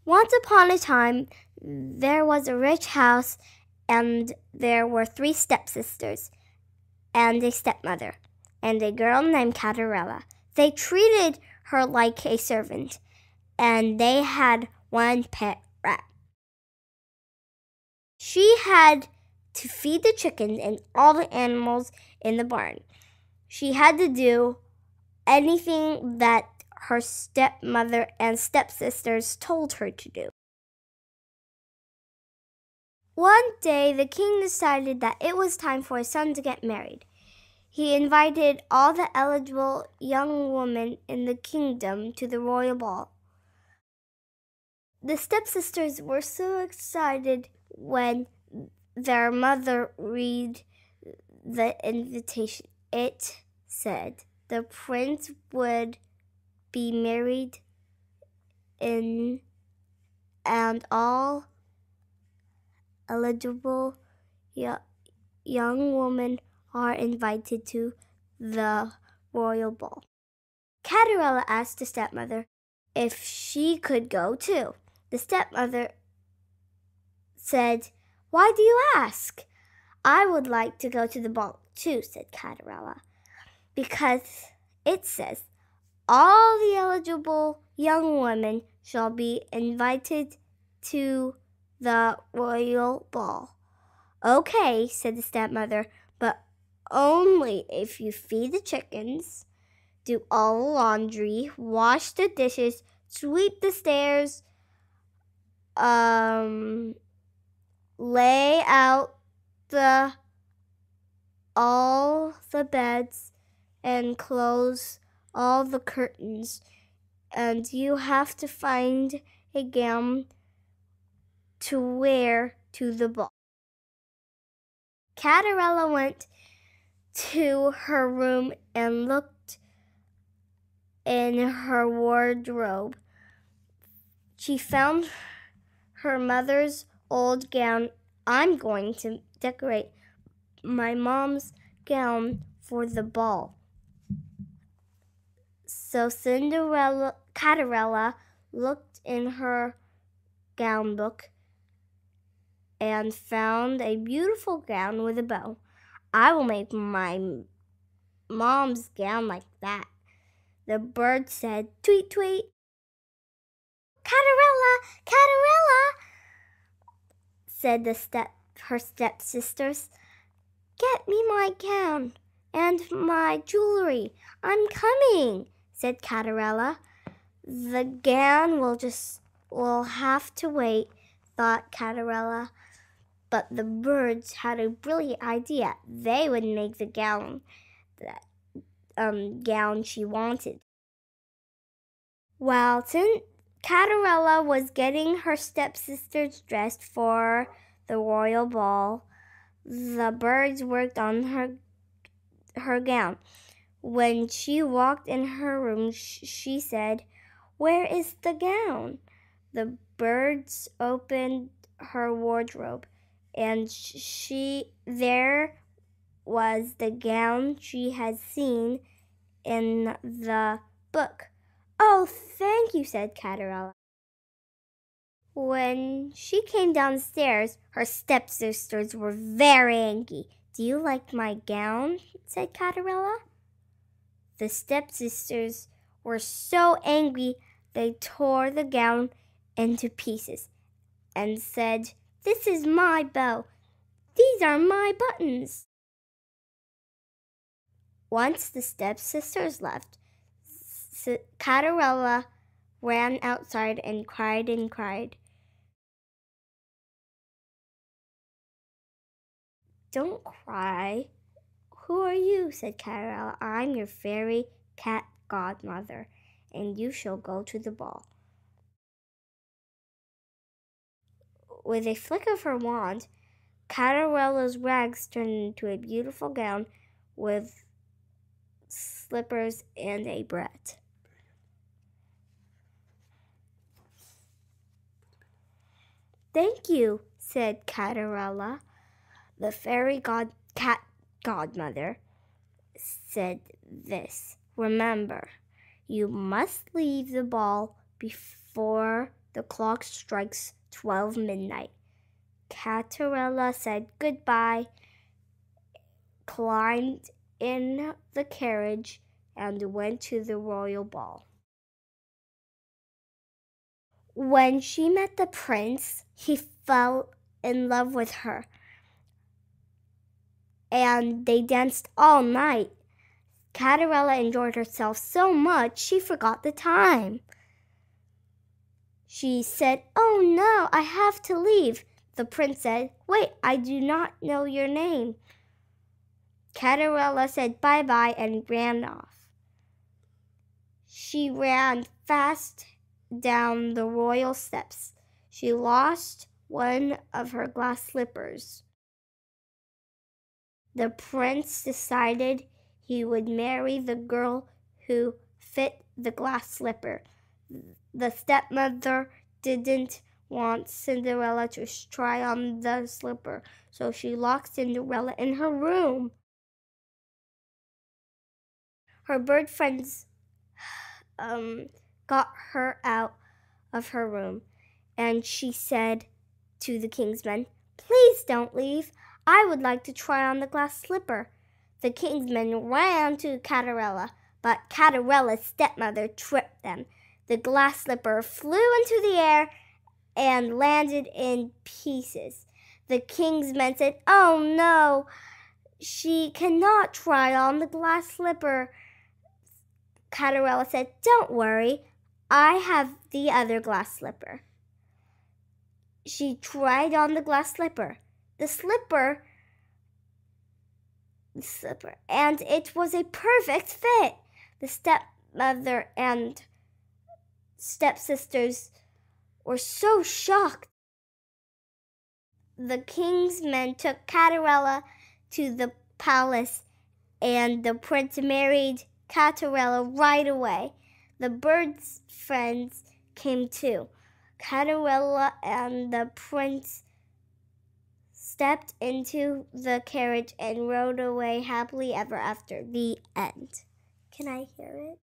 Once upon a time, there was a rich house, and there were 3 stepsisters, and a stepmother, and a girl named Catarella. They treated her like a servant, and they had one pet rat. She had to feed the chickens and all the animals in the barn. She had to do anything that her stepmother and stepsisters told her to do. One day, the king decided that it was time for his son to get married. He invited all the eligible young women in the kingdom to the royal ball. The stepsisters were so excited when their mother read the invitation. It said the prince would be married in and all eligible young women are invited to the royal ball. Catarella asked the stepmother if she could go too. The stepmother said, "Why do you ask?" "I would like to go to the ball too," said Catarella, "because it says all the eligible young women shall be invited to the royal ball." "Okay," said the stepmother, "but only if you feed the chickens, do all the laundry, wash the dishes, sweep the stairs, lay out all the beds, and close all the curtains, and you have to find a gown to wear to the ball." Catarella went to her room and looked in her wardrobe. She found her mother's old gown. "I'm going to decorate my mom's gown for the ball." So Catarella looked in her gown book and found a beautiful gown with a bow. "I will make my mom's gown like that." The bird said, "Tweet, tweet." "Catarella, Catarella," said her stepsisters. "Get me my gown and my jewelry. I'm coming," said Catarella. "The gown will have to wait," thought Catarella. But the birds had a brilliant idea. They would make the gown she wanted. While Catarella was getting her stepsisters dressed for the royal ball, the birds worked on her gown. When she walked in her room, she said, "Where is the gown?" The birds opened her wardrobe, and there was the gown she had seen in the book. "Oh, thank you," said Catarella. When she came downstairs, her stepsisters were very angry. "Do you like my gown?" said Catarella. The stepsisters were so angry they tore the gown into pieces and said, "This is my bow. These are my buttons." Once the stepsisters left, Catarella ran outside and cried and cried. "Don't cry. Who are you?" said Catarella. "I'm your fairy cat godmother, and you shall go to the ball." With a flick of her wand, Catarella's rags turned into a beautiful gown with slippers and a beret. "Thank you," said Catarella. The fairy cat godmother said this: "Remember, you must leave the ball before The clock strikes 12 midnight. Catarella said goodbye, climbed in the carriage, and went to the royal ball. When she met the prince, he fell in love with her, and they danced all night. Catarella enjoyed herself so much she forgot the time. She said, "Oh no, I have to leave." The prince said, "Wait, I do not know your name." Catarella said bye-bye and ran off. She ran fast down the royal steps. She lost one of her glass slippers. The prince decided he would marry the girl who fit the glass slipper. The stepmother didn't want Cinderella to try on the slipper, so she locked Cinderella in her room. Her bird friends got her out of her room, and she said to the king's men, "Please don't leave. I would like to try on the glass slipper." The king's men ran to Catarella, but Catarella's stepmother tripped them. The glass slipper flew into the air and landed in pieces. The king's men said, "Oh no, she cannot try on the glass slipper." Catarella said, "Don't worry, I have the other glass slipper." She tried on the glass slipper. The slipper, and it was a perfect fit. The stepmother and stepsisters were so shocked. The king's men took Catarella to the palace, and the prince married Catarella right away. The bird's friends came too. Catarella and the prince stepped into the carriage and rode away happily ever after. The end. Can I hear it?